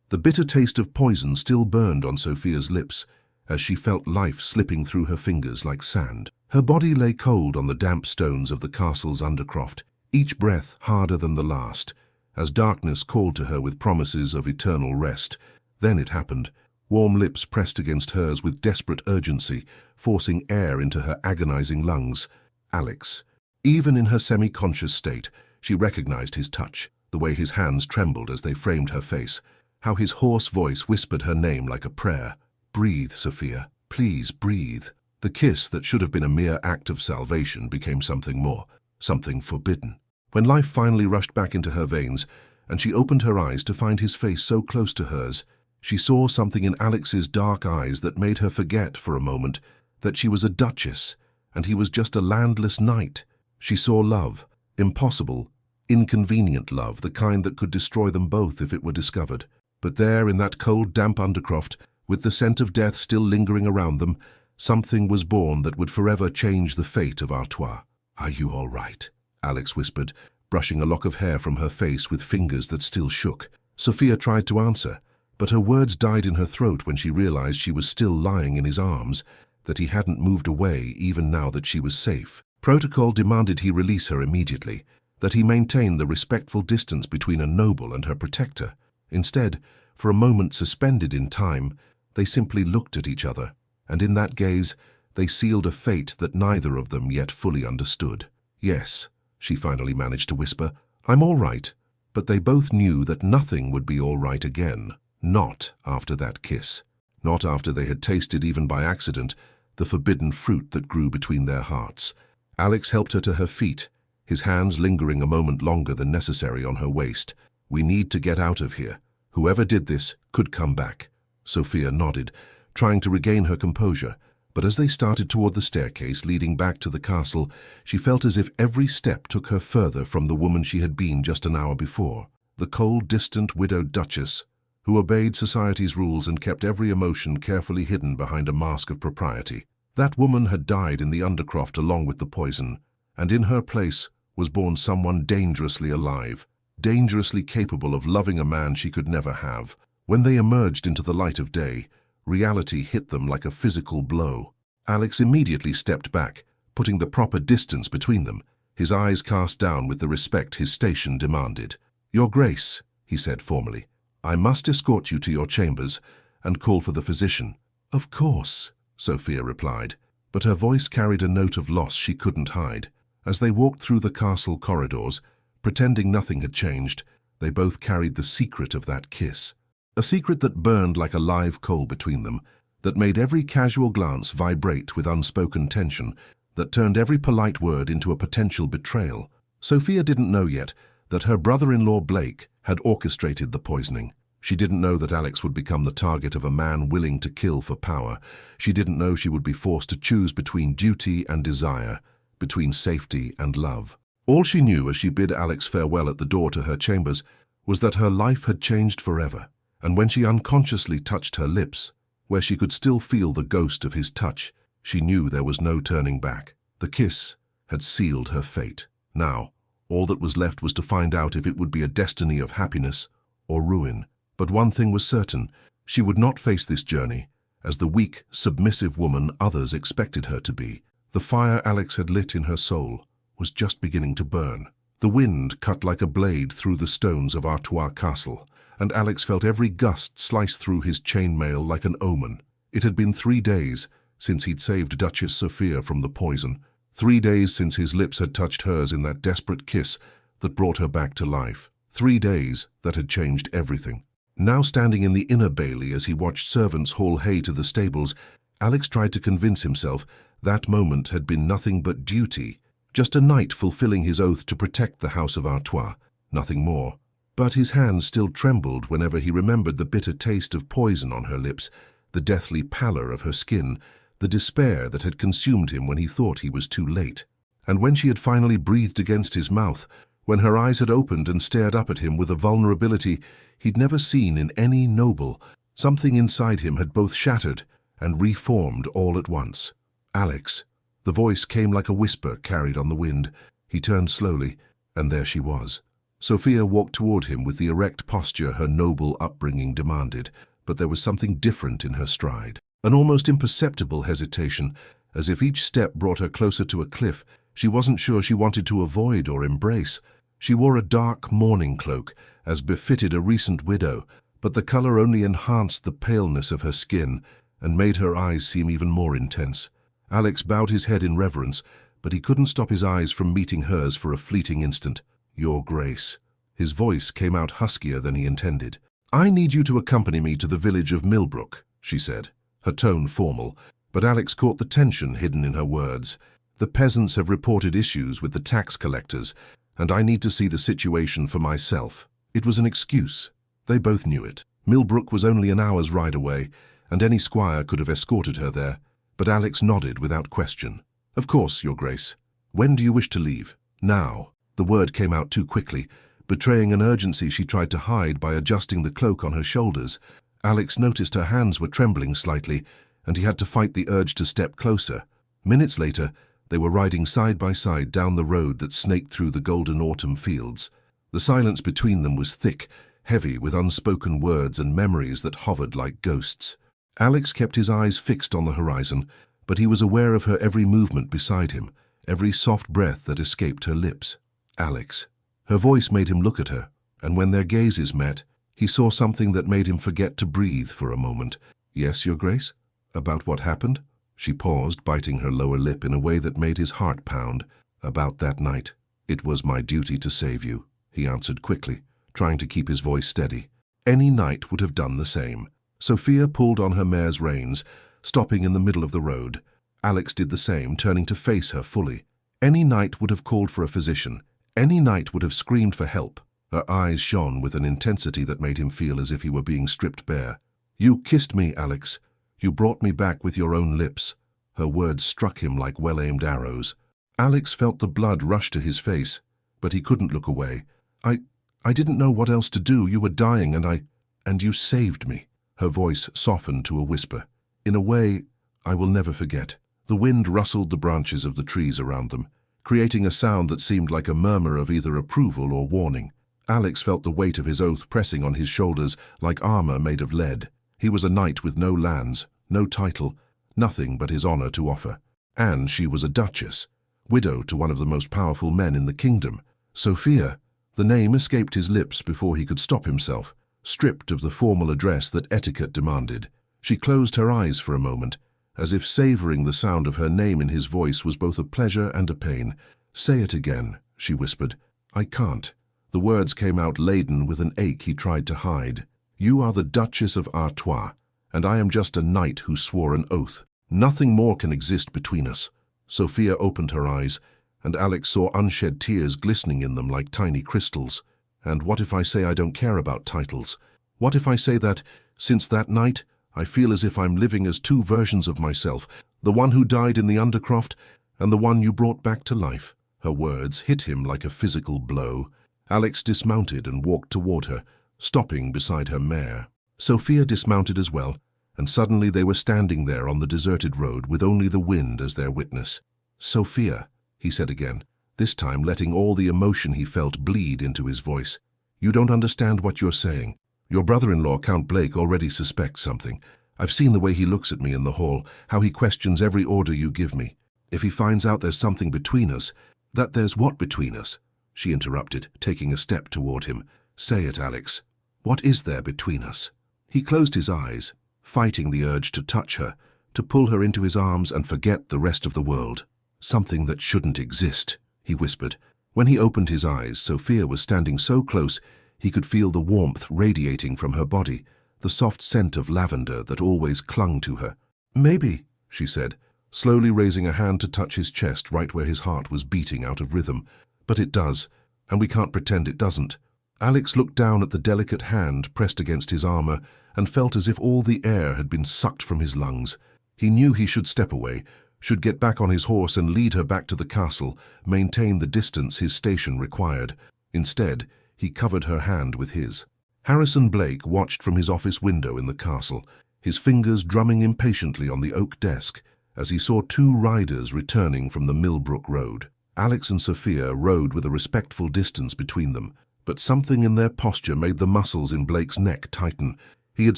The bitter taste of poison still burned on Sophia's lips as she felt life slipping through her fingers like sand. Her body lay cold on the damp stones of the castle's undercroft, each breath harder than the last, as darkness called to her with promises of eternal rest. Then it happened. Warm lips pressed against hers with desperate urgency, forcing air into her agonizing lungs. Alex. Even in her semi-conscious state, she recognized his touch, the way his hands trembled as they framed her face, how his hoarse voice whispered her name like a prayer. Breathe, Sophia. Please breathe. The kiss that should have been a mere act of salvation became something more, something forbidden. When life finally rushed back into her veins, and she opened her eyes to find his face so close to hers, she saw something in Alex's dark eyes that made her forget for a moment that she was a duchess, and he was just a landless knight. She saw love, impossible, inconvenient love, the kind that could destroy them both if it were discovered. But there, in that cold, damp undercroft, with the scent of death still lingering around them, something was born that would forever change the fate of Artois. "Are you all right?" Alex whispered, brushing a lock of hair from her face with fingers that still shook. Sophia tried to answer, but her words died in her throat when she realized she was still lying in his arms, that he hadn't moved away even now that she was safe. Protocol demanded he release her immediately, that he maintain the respectful distance between a noble and her protector. Instead, for a moment suspended in time, they simply looked at each other, and in that gaze, they sealed a fate that neither of them yet fully understood. "Yes," she finally managed to whisper, "I'm all right." But they both knew that nothing would be all right again. Not after that kiss. Not after they had tasted, even by accident, the forbidden fruit that grew between their hearts. Alex helped her to her feet, his hands lingering a moment longer than necessary on her waist. "We need to get out of here. Whoever did this could come back." Sophia nodded, trying to regain her composure, but as they started toward the staircase leading back to the castle, she felt as if every step took her further from the woman she had been just an hour before. The cold, distant, widowed duchess, who obeyed society's rules and kept every emotion carefully hidden behind a mask of propriety. That woman had died in the undercroft along with the poison, and in her place was born someone dangerously alive, dangerously capable of loving a man she could never have. When they emerged into the light of day, reality hit them like a physical blow. Alex immediately stepped back, putting the proper distance between them, his eyes cast down with the respect his station demanded. "Your Grace," he said formally, "I must escort you to your chambers and call for the physician." "Of course," Sophia replied, but her voice carried a note of loss she couldn't hide. As they walked through the castle corridors, pretending nothing had changed, they both carried the secret of that kiss. A secret that burned like a live coal between them, that made every casual glance vibrate with unspoken tension, that turned every polite word into a potential betrayal. Sophia didn't know yet that her brother-in-law Blake had orchestrated the poisoning. She didn't know that Alex would become the target of a man willing to kill for power. She didn't know she would be forced to choose between duty and desire, between safety and love. All she knew as she bid Alex farewell at the door to her chambers was that her life had changed forever, and when she unconsciously touched her lips, where she could still feel the ghost of his touch, she knew there was no turning back. The kiss had sealed her fate. Now, all that was left was to find out if it would be a destiny of happiness or ruin. But one thing was certain, she would not face this journey as the weak, submissive woman others expected her to be. The fire Alex had lit in her soul was just beginning to burn. The wind cut like a blade through the stones of Artois Castle, and Alex felt every gust slice through his chainmail like an omen. It had been 3 days since he'd saved Duchess Sophia from the poison, 3 days since his lips had touched hers in that desperate kiss that brought her back to life, 3 days that had changed everything. Now standing in the inner bailey as he watched servants haul hay to the stables, Alex tried to convince himself that moment had been nothing but duty, just a knight fulfilling his oath to protect the house of Artois, nothing more. But his hands still trembled whenever he remembered the bitter taste of poison on her lips, the deathly pallor of her skin, the despair that had consumed him when he thought he was too late. And when she had finally breathed against his mouth, when her eyes had opened and stared up at him with a vulnerability he'd never seen in any noble, something inside him had both shattered and reformed all at once. "Alex." The voice came like a whisper carried on the wind. He turned slowly, and there she was. Sophia walked toward him with the erect posture her noble upbringing demanded, but there was something different in her stride. An almost imperceptible hesitation, as if each step brought her closer to a cliff she wasn't sure she wanted to avoid or embrace. She wore a dark mourning cloak, as befitted a recent widow, but the color only enhanced the paleness of her skin and made her eyes seem even more intense. Alex bowed his head in reverence, but he couldn't stop his eyes from meeting hers for a fleeting instant. "Your Grace." His voice came out huskier than he intended. "I need you to accompany me to the village of Millbrook," she said, her tone formal, but Alex caught the tension hidden in her words. "The peasants have reported issues with the tax collectors, and I need to see the situation for myself." It was an excuse. They both knew it. Millbrook was only an hour's ride away, and any squire could have escorted her there, but Alex nodded without question. "Of course, Your Grace. When do you wish to leave?" "Now." The word came out too quickly, betraying an urgency she tried to hide by adjusting the cloak on her shoulders. Alex noticed her hands were trembling slightly, and he had to fight the urge to step closer. Minutes later, they were riding side by side down the road that snaked through the golden autumn fields. The silence between them was thick, heavy with unspoken words and memories that hovered like ghosts. Alex kept his eyes fixed on the horizon, but he was aware of her every movement beside him, every soft breath that escaped her lips. "Alex." Her voice made him look at her, and when their gazes met, he saw something that made him forget to breathe for a moment. "Yes, Your Grace? About what happened?" She paused, biting her lower lip in a way that made his heart pound. "About that night. It was my duty to save you," he answered quickly, trying to keep his voice steady. Any knight would have done the same. Sophia pulled on her mare's reins, stopping in the middle of the road. Alex did the same, turning to face her fully. Any knight would have called for a physician. Any knight would have screamed for help. Her eyes shone with an intensity that made him feel as if he were being stripped bare. "You kissed me, Alex. You brought me back with your own lips." Her words struck him like well-aimed arrows. Alex felt the blood rush to his face, but he couldn't look away. I didn't know what else to do. You were dying, and you saved me." Her voice softened to a whisper. "In a way I will never forget." The wind rustled the branches of the trees around them, creating a sound that seemed like a murmur of either approval or warning. Alex felt the weight of his oath pressing on his shoulders like armor made of lead. He was a knight with no lands, no title, nothing but his honor to offer. And she was a duchess, widow to one of the most powerful men in the kingdom. Sophia. The name escaped his lips before he could stop himself, stripped of the formal address that etiquette demanded. She closed her eyes for a moment, as if savoring the sound of her name in his voice was both a pleasure and a pain. "Say it again," she whispered. "I can't." The words came out laden with an ache he tried to hide. "You are the Duchess of Artois, and I am just a knight who swore an oath. Nothing more can exist between us." Sophia opened her eyes, and Alex saw unshed tears glistening in them like tiny crystals. "And what if I say I don't care about titles? What if I say that, since that night, I feel as if I'm living as two versions of myself, the one who died in the Undercroft and the one you brought back to life?" Her words hit him like a physical blow. Alex dismounted and walked toward her, stopping beside her mare. Sophia dismounted as well, and suddenly they were standing there on the deserted road with only the wind as their witness. "Sophia," he said again, this time letting all the emotion he felt bleed into his voice. "You don't understand what you're saying. Your brother-in-law, Count Blake, already suspects something. I've seen the way he looks at me in the hall, how he questions every order you give me. If he finds out there's something between us—" "That there's what between us?" she interrupted, taking a step toward him. "Say it, Alex. What is there between us?" He closed his eyes, fighting the urge to touch her, to pull her into his arms and forget the rest of the world. "Something that shouldn't exist," he whispered. When he opened his eyes, Sophia was standing so close he could feel the warmth radiating from her body, the soft scent of lavender that always clung to her. "Maybe," she said, slowly raising a hand to touch his chest right where his heart was beating out of rhythm. "But it does, and we can't pretend it doesn't." Alex looked down at the delicate hand pressed against his armor and felt as if all the air had been sucked from his lungs. He knew he should step away, should get back on his horse and lead her back to the castle, maintain the distance his station required. Instead, he covered her hand with his. Harrison Blake watched from his office window in the castle, his fingers drumming impatiently on the oak desk as he saw two riders returning from the Millbrook Road. Alex and Sophia rode with a respectful distance between them, but something in their posture made the muscles in Blake's neck tighten. He had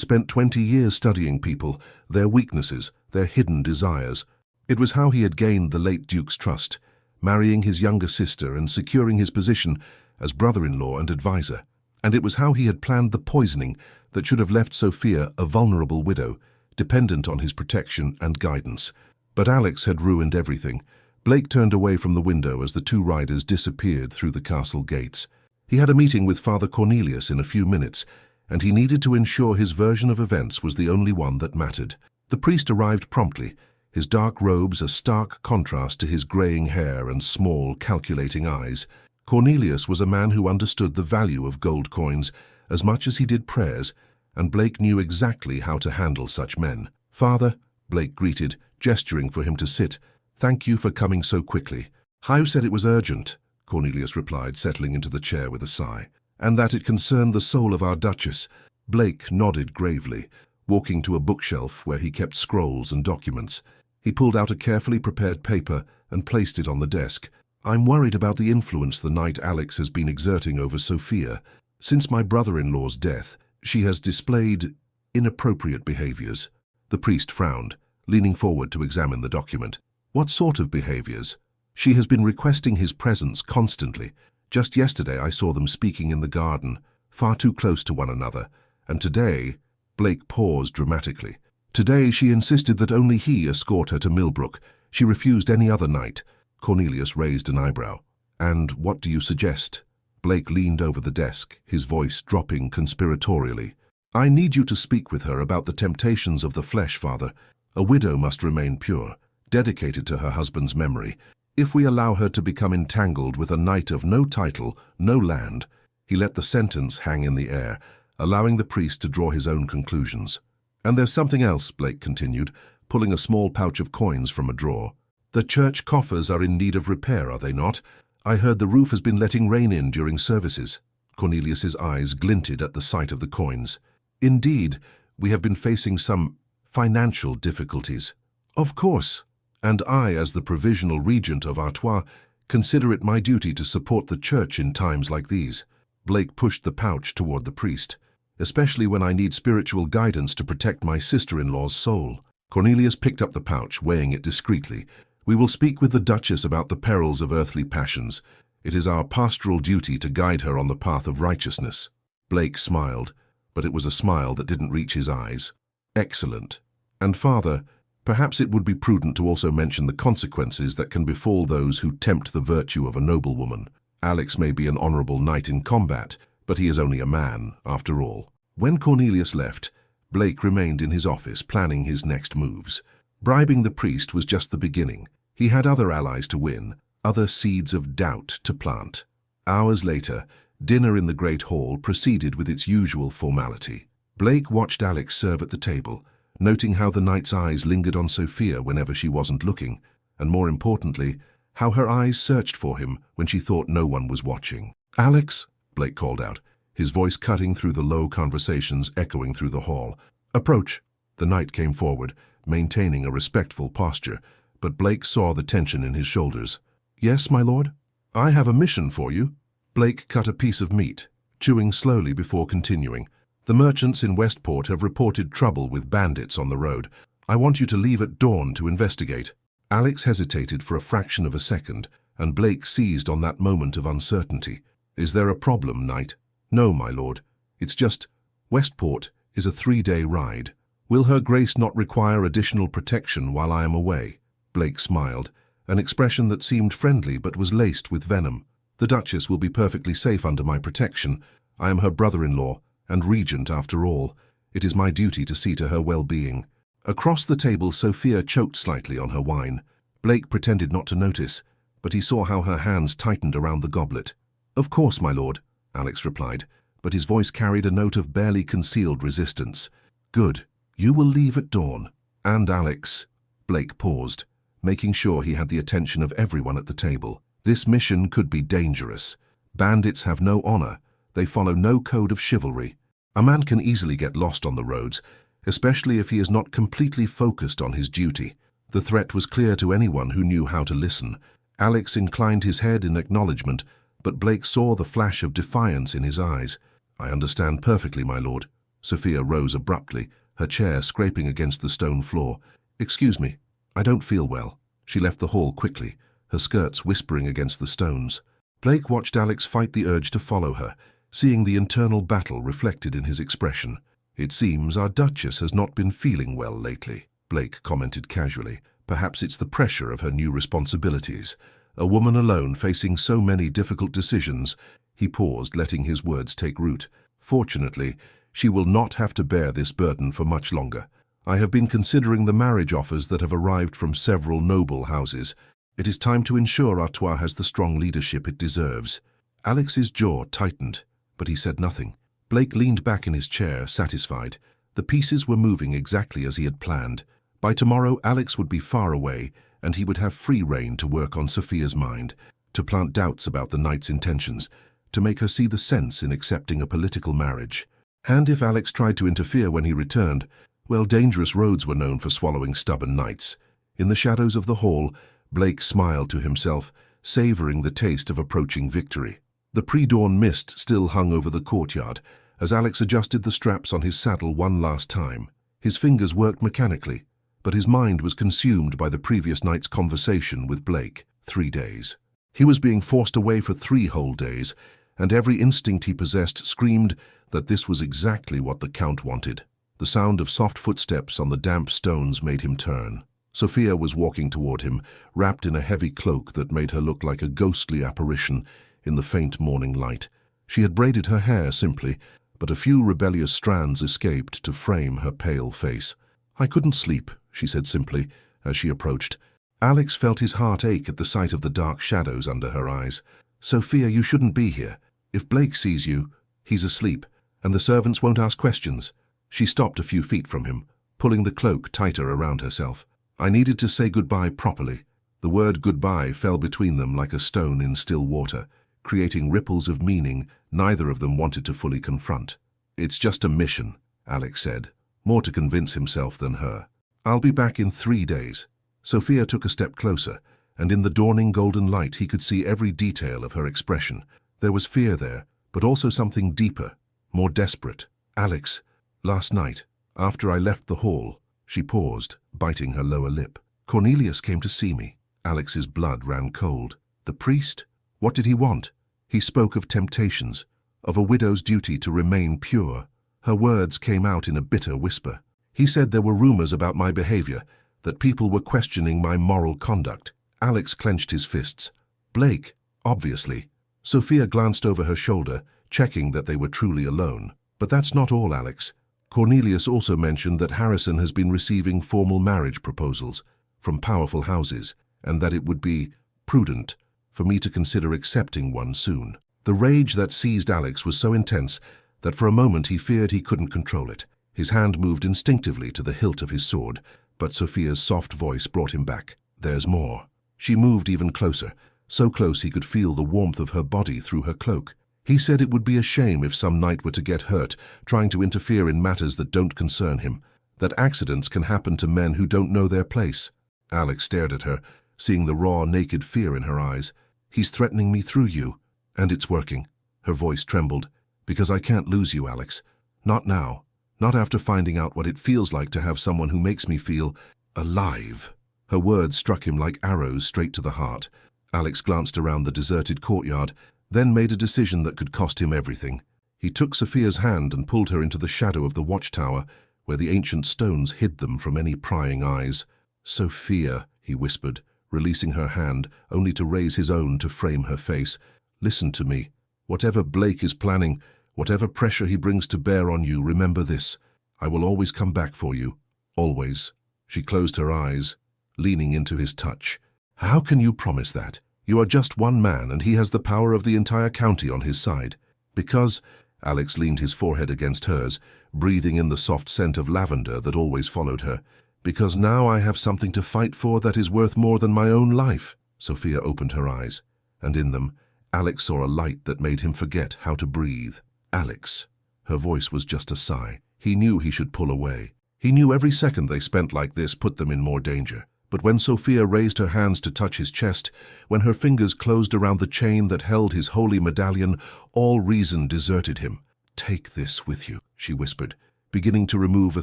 spent 20 years studying people, their weaknesses, their hidden desires. It was how he had gained the late Duke's trust, marrying his younger sister and securing his position as brother-in-law and advisor. And it was how he had planned the poisoning that should have left Sophia a vulnerable widow, dependent on his protection and guidance. But Alex had ruined everything. Blake turned away from the window as the two riders disappeared through the castle gates. He had a meeting with Father Cornelius in a few minutes, and he needed to ensure his version of events was the only one that mattered. The priest arrived promptly, his dark robes a stark contrast to his graying hair and small, calculating eyes. Cornelius was a man who understood the value of gold coins as much as he did prayers, and Blake knew exactly how to handle such men. "Father," Blake greeted, gesturing for him to sit. "Thank you for coming so quickly." "Hugh said it was urgent," Cornelius replied, settling into the chair with a sigh, "and that it concerned the soul of our Duchess." Blake nodded gravely, walking to a bookshelf where he kept scrolls and documents. He pulled out a carefully prepared paper and placed it on the desk. "I'm worried about the influence the knight Alex has been exerting over Sophia. Since my brother-in-law's death, she has displayed inappropriate behaviors." The priest frowned, leaning forward to examine the document. "What sort of behaviors?" "She has been requesting his presence constantly. Just yesterday I saw them speaking in the garden, far too close to one another, and today—" Blake paused dramatically. "Today she insisted that only he escort her to Millbrook. She refused any other knight." Cornelius raised an eyebrow. "And what do you suggest?" Blake leaned over the desk, his voice dropping conspiratorially. "I need you to speak with her about the temptations of the flesh, Father. A widow must remain pure, dedicated to her husband's memory. If we allow her to become entangled with a knight of no title, no land—" He let the sentence hang in the air, allowing the priest to draw his own conclusions. "And there's something else," Blake continued, pulling a small pouch of coins from a drawer. "The church coffers are in need of repair, are they not? I heard the roof has been letting rain in during services." Cornelius's eyes glinted at the sight of the coins. "Indeed, we have been facing some financial difficulties." "Of course. And I, as the provisional regent of Artois, consider it my duty to support the church in times like these." Blake pushed the pouch toward the priest. "Especially when I need spiritual guidance to protect my sister-in-law's soul." Cornelius picked up the pouch, weighing it discreetly. "We will speak with the Duchess about the perils of earthly passions. It is our pastoral duty to guide her on the path of righteousness." Blake smiled, but it was a smile that didn't reach his eyes. "Excellent. And Father, perhaps it would be prudent to also mention the consequences that can befall those who tempt the virtue of a noblewoman. Alex may be an honorable knight in combat, but he is only a man, after all." When Cornelius left, Blake remained in his office, planning his next moves. Bribing the priest was just the beginning. He had other allies to win, other seeds of doubt to plant. Hours later, dinner in the Great Hall proceeded with its usual formality. Blake watched Alex serve at the table, noting how the knight's eyes lingered on Sophia whenever she wasn't looking, and more importantly, how her eyes searched for him when she thought no one was watching. "Alex," Blake called out, his voice cutting through the low conversations echoing through the hall. "Approach." The knight came forward, maintaining a respectful posture, but Blake saw the tension in his shoulders. "Yes, my lord?" "I have a mission for you." Blake cut a piece of meat, chewing slowly before continuing. "The merchants in Westport have reported trouble with bandits on the road. I want you to leave at dawn to investigate." Alex hesitated for a fraction of a second, and Blake seized on that moment of uncertainty. "Is there a problem, knight?" "No, my lord. It's just, Westport is a 3-day ride. Will Her Grace not require additional protection while I am away?" Blake smiled, an expression that seemed friendly but was laced with venom. "The Duchess will be perfectly safe under my protection. I am her brother-in-law, and regent after all. It is my duty to see to her well-being." Across the table, Sophia choked slightly on her wine. Blake pretended not to notice, but he saw how her hands tightened around the goblet. "Of course, my lord," Alex replied, but his voice carried a note of barely concealed resistance. "Good. You will leave at dawn." "And Alex," Blake paused, making sure he had the attention of everyone at the table. "This mission could be dangerous. Bandits have no honor. They follow no code of chivalry. A man can easily get lost on the roads, especially if he is not completely focused on his duty." The threat was clear to anyone who knew how to listen. Alex inclined his head in acknowledgement, but Blake saw the flash of defiance in his eyes. "I understand perfectly, my lord." Sophia rose abruptly, her chair scraping against the stone floor. "Excuse me, I don't feel well." She left the hall quickly, her skirts whispering against the stones. Blake watched Alex fight the urge to follow her, seeing the internal battle reflected in his expression. "It seems our Duchess has not been feeling well lately," Blake commented casually. "Perhaps it's the pressure of her new responsibilities. A woman alone facing so many difficult decisions." He paused, letting his words take root. "Fortunately, she will not have to bear this burden for much longer. I have been considering the marriage offers that have arrived from several noble houses. It is time to ensure Artois has the strong leadership it deserves." Alex's jaw tightened, but he said nothing. Blake leaned back in his chair, satisfied. The pieces were moving exactly as he had planned. By tomorrow, Alex would be far away, and he would have free rein to work on Sophia's mind, to plant doubts about the knight's intentions, to make her see the sense in accepting a political marriage. And if Alex tried to interfere when he returned, well, dangerous roads were known for swallowing stubborn knights. In the shadows of the hall, Blake smiled to himself, savoring the taste of approaching victory. The pre-dawn mist still hung over the courtyard, as Alex adjusted the straps on his saddle one last time. His fingers worked mechanically, but his mind was consumed by the previous night's conversation with Blake. 3 days. He was being forced away for 3 whole days, and every instinct he possessed screamed that this was exactly what the Count wanted. The sound of soft footsteps on the damp stones made him turn. Sophia was walking toward him, wrapped in a heavy cloak that made her look like a ghostly apparition in the faint morning light. She had braided her hair simply, but a few rebellious strands escaped to frame her pale face. "I couldn't sleep," she said simply, as she approached. Alex felt his heart ache at the sight of the dark shadows under her eyes. "Sophia, you shouldn't be here. If Blake sees you, he's asleep, and the servants won't ask questions." She stopped a few feet from him, pulling the cloak tighter around herself. "I needed to say goodbye properly." The word goodbye fell between them like a stone in still water, creating ripples of meaning neither of them wanted to fully confront. "It's just a mission," Alex said, more to convince himself than her. "I'll be back in 3 days." Sophia took a step closer, and in the dawning golden light he could see every detail of her expression. There was fear there, but also something deeper, more desperate. "Alex, last night, after I left the hall," she paused, biting her lower lip. "Cornelius came to see me." Alex's blood ran cold. "The priest? What did he want?" He spoke of temptations, of a widow's duty to remain pure. Her words came out in a bitter whisper. "He said there were rumors about my behavior, that people were questioning my moral conduct." Alex clenched his fists. "Blake, obviously." Sophia glanced over her shoulder, checking that they were truly alone. "But that's not all, Alex. Cornelius also mentioned that Harrison has been receiving formal marriage proposals from powerful houses, and that it would be prudent for me to consider accepting one soon." The rage that seized Alex was so intense that for a moment he feared he couldn't control it. His hand moved instinctively to the hilt of his sword, but Sophia's soft voice brought him back. "There's more." She moved even closer, so close he could feel the warmth of her body through her cloak. "He said it would be a shame if some knight were to get hurt trying to interfere in matters that don't concern him, that accidents can happen to men who don't know their place." Alex stared at her, seeing the raw, naked fear in her eyes. "He's threatening me through you, and it's working." Her voice trembled. "Because I can't lose you, Alex. Not now. Not after finding out what it feels like to have someone who makes me feel alive." Her words struck him like arrows straight to the heart. Alex glanced around the deserted courtyard, then made a decision that could cost him everything. He took Sophia's hand and pulled her into the shadow of the watchtower, where the ancient stones hid them from any prying eyes. "Sophia," he whispered, releasing her hand, only to raise his own to frame her face. "Listen to me. Whatever Blake is planning, whatever pressure he brings to bear on you, remember this. I will always come back for you. Always." She closed her eyes, leaning into his touch. "How can you promise that? You are just one man, and he has the power of the entire county on his side." "Because," Alex leaned his forehead against hers, breathing in the soft scent of lavender that always followed her. "Because now I have something to fight for that is worth more than my own life." Sophia opened her eyes, and in them, Alex saw a light that made him forget how to breathe. "Alex." Her voice was just a sigh. He knew he should pull away. He knew every second they spent like this put them in more danger. But when Sophia raised her hands to touch his chest, when her fingers closed around the chain that held his holy medallion, all reason deserted him. "Take this with you," she whispered, beginning to remove a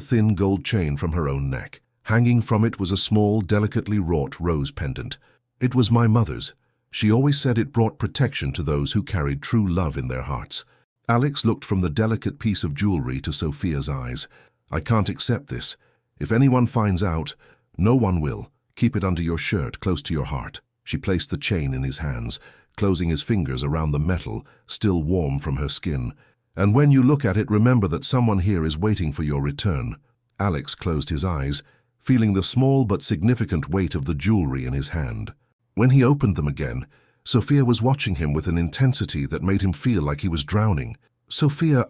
thin gold chain from her own neck. Hanging from it was a small, delicately wrought rose pendant. It was my mother's. She always said it brought protection to those who carried true love in their hearts. Alex looked from the delicate piece of jewelry to Sophia's eyes. "I can't accept this. If anyone finds out, no one will. Keep it under your shirt, close to your heart." She placed the chain in his hands, closing his fingers around the metal, still warm from her skin. "And when you look at it, remember that someone here is waiting for your return." Alex closed his eyes, feeling the small but significant weight of the jewelry in his hand. When he opened them again, Sophia was watching him with an intensity that made him feel like he was drowning. "Sophia,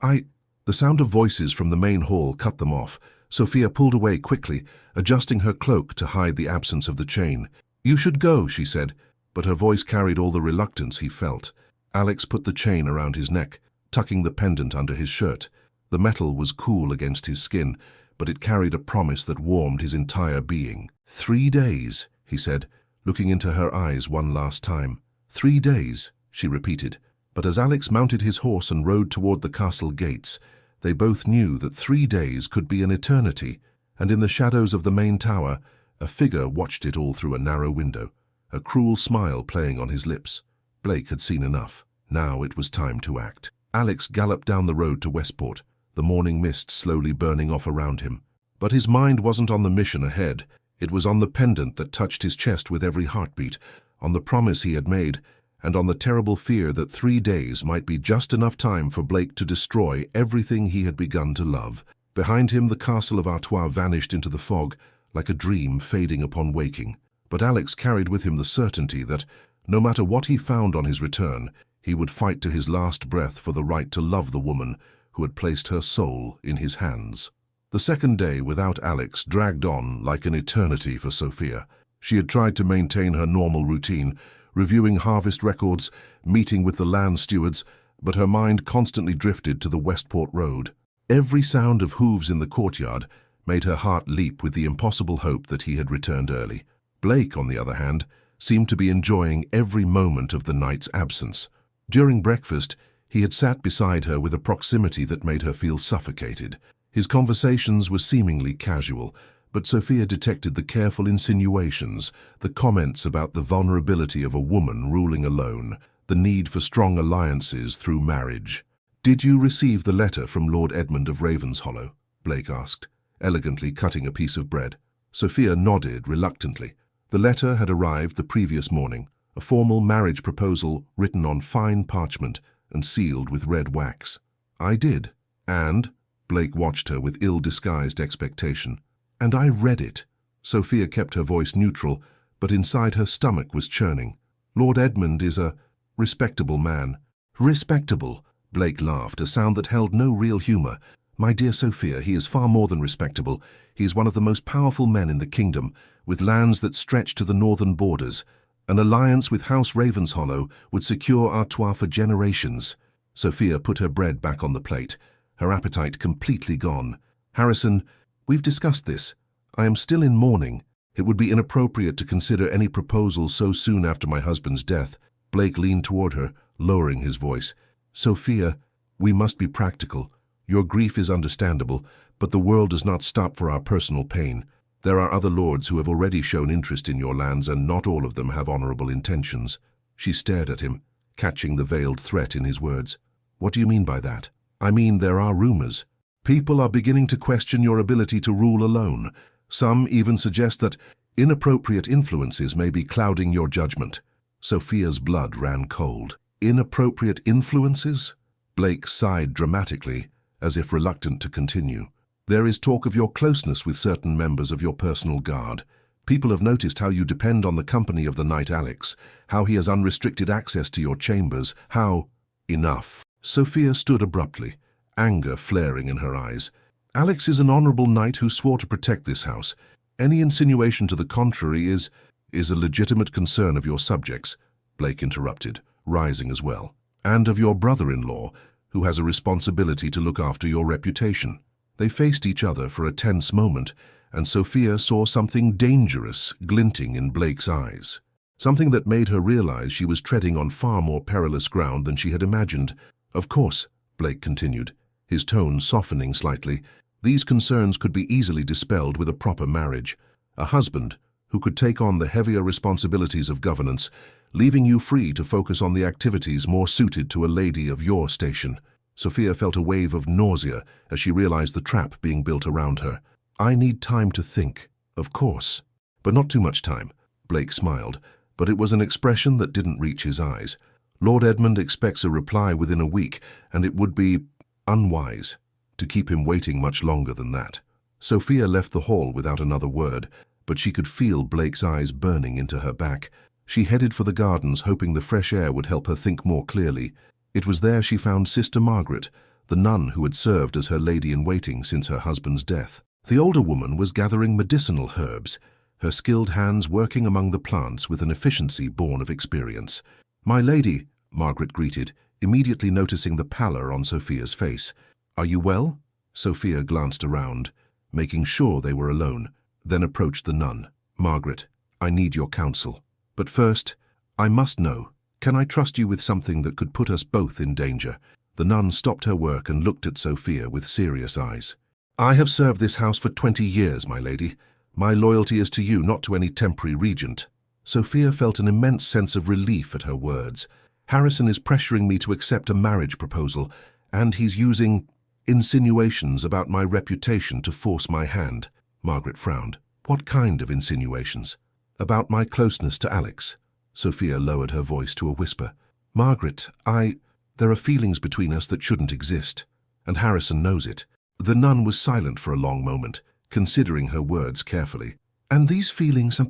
The sound of voices from the main hall cut them off. Sophia pulled away quickly, adjusting her cloak to hide the absence of the chain. "You should go," she said, but her voice carried all the reluctance he felt. Alex put the chain around his neck, tucking the pendant under his shirt. The metal was cool against his skin, but it carried a promise that warmed his entire being. 3 days, he said, looking into her eyes one last time. 3 days, she repeated. But as Alex mounted his horse and rode toward the castle gates, they both knew that 3 days could be an eternity, and in the shadows of the main tower, a figure watched it all through a narrow window, a cruel smile playing on his lips. Blake had seen enough. Now it was time to act. Alex galloped down the road to Westport, the morning mist slowly burning off around him. But his mind wasn't on the mission ahead. It was on the pendant that touched his chest with every heartbeat, on the promise he had made, and on the terrible fear that 3 days might be just enough time for Blake to destroy everything he had begun to love. Behind him, the castle of Artois vanished into the fog, like a dream fading upon waking. But Alex carried with him the certainty that, no matter what he found on his return, he would fight to his last breath for the right to love the woman who had placed her soul in his hands. The second day without Alex dragged on like an eternity for Sophia. She had tried to maintain her normal routine, reviewing harvest records, meeting with the land stewards, but her mind constantly drifted to the Westport Road. Every sound of hooves in the courtyard made her heart leap with the impossible hope that he had returned early. Blake, on the other hand, seemed to be enjoying every moment of the night's absence. During breakfast, he had sat beside her with a proximity that made her feel suffocated. His conversations were seemingly casual, but Sophia detected the careful insinuations, the comments about the vulnerability of a woman ruling alone, the need for strong alliances through marriage. "Did you receive the letter from Lord Edmund of Ravenshollow?" Blake asked, elegantly cutting a piece of bread. Sophia nodded reluctantly. The letter had arrived the previous morning, a formal marriage proposal written on fine parchment and sealed with red wax. "I did. And?" Blake watched her with ill-disguised expectation. "And I read it." Sophia kept her voice neutral, but inside her stomach was churning. "Lord Edmund is a respectable man." "Respectable?" Blake laughed, a sound that held no real humor. "My dear Sophia, he is far more than respectable. He is one of the most powerful men in the kingdom, with lands that stretch to the northern borders. An alliance with House Ravenshollow would secure Artois for generations." Sophia put her bread back on the plate, her appetite completely gone. "Harrison, we've discussed this. I am still in mourning. It would be inappropriate to consider any proposal so soon after my husband's death." Blake leaned toward her, lowering his voice. "Sophia, we must be practical. Your grief is understandable, but the world does not stop for our personal pain. There are other lords who have already shown interest in your lands, and not all of them have honorable intentions." She stared at him, catching the veiled threat in his words. "What do you mean by that?" "I mean, there are rumors. People are beginning to question your ability to rule alone. Some even suggest that inappropriate influences may be clouding your judgment." Sophia's blood ran cold. "Inappropriate influences?" Blake sighed dramatically, as if reluctant to continue. "There is talk of your closeness with certain members of your personal guard. People have noticed how you depend on the company of the knight Alex, how he has unrestricted access to your chambers, how—" "Enough." Sophia stood abruptly, anger flaring in her eyes. "Alex is an honorable knight who swore to protect this house. Any insinuation to the contrary is a legitimate concern of your subjects," Blake interrupted, rising as well, "and of your brother-in-law, who has a responsibility to look after your reputation." They faced each other for a tense moment, and Sophia saw something dangerous glinting in Blake's eyes. Something that made her realize she was treading on far more perilous ground than she had imagined. "Of course," Blake continued, his tone softening slightly, "these concerns could be easily dispelled with a proper marriage. A husband who could take on the heavier responsibilities of governance, leaving you free to focus on the activities more suited to a lady of your station." Sophia felt a wave of nausea as she realized the trap being built around her. "I need time to think, of course, but not too much time." Blake smiled, but it was an expression that didn't reach his eyes. "Lord Edmund expects a reply within a week, and it would be unwise to keep him waiting much longer than that." Sophia left the hall without another word, but she could feel Blake's eyes burning into her back. She headed for the gardens, hoping the fresh air would help her think more clearly. It was there she found Sister Margaret, the nun who had served as her lady-in-waiting since her husband's death. The older woman was gathering medicinal herbs, her skilled hands working among the plants with an efficiency born of experience. "My lady," Margaret greeted, immediately noticing the pallor on Sophia's face. "Are you well?" Sophia glanced around, making sure they were alone, then approached the nun. "Margaret, I need your counsel. But first, I must know, can I trust you with something that could put us both in danger?" The nun stopped her work and looked at Sophia with serious eyes. "I have served this house for 20 years, my lady. My loyalty is to you, not to any temporary regent." Sophia felt an immense sense of relief at her words. "Harrison is pressuring me to accept a marriage proposal, and he's using insinuations about my reputation to force my hand." Margaret frowned. "What kind of insinuations?" "About my closeness to Alex." Sophia lowered her voice to a whisper. "Margaret, there are feelings between us that shouldn't exist, and Harrison knows it." The nun was silent for a long moment, considering her words carefully. "And these feelings,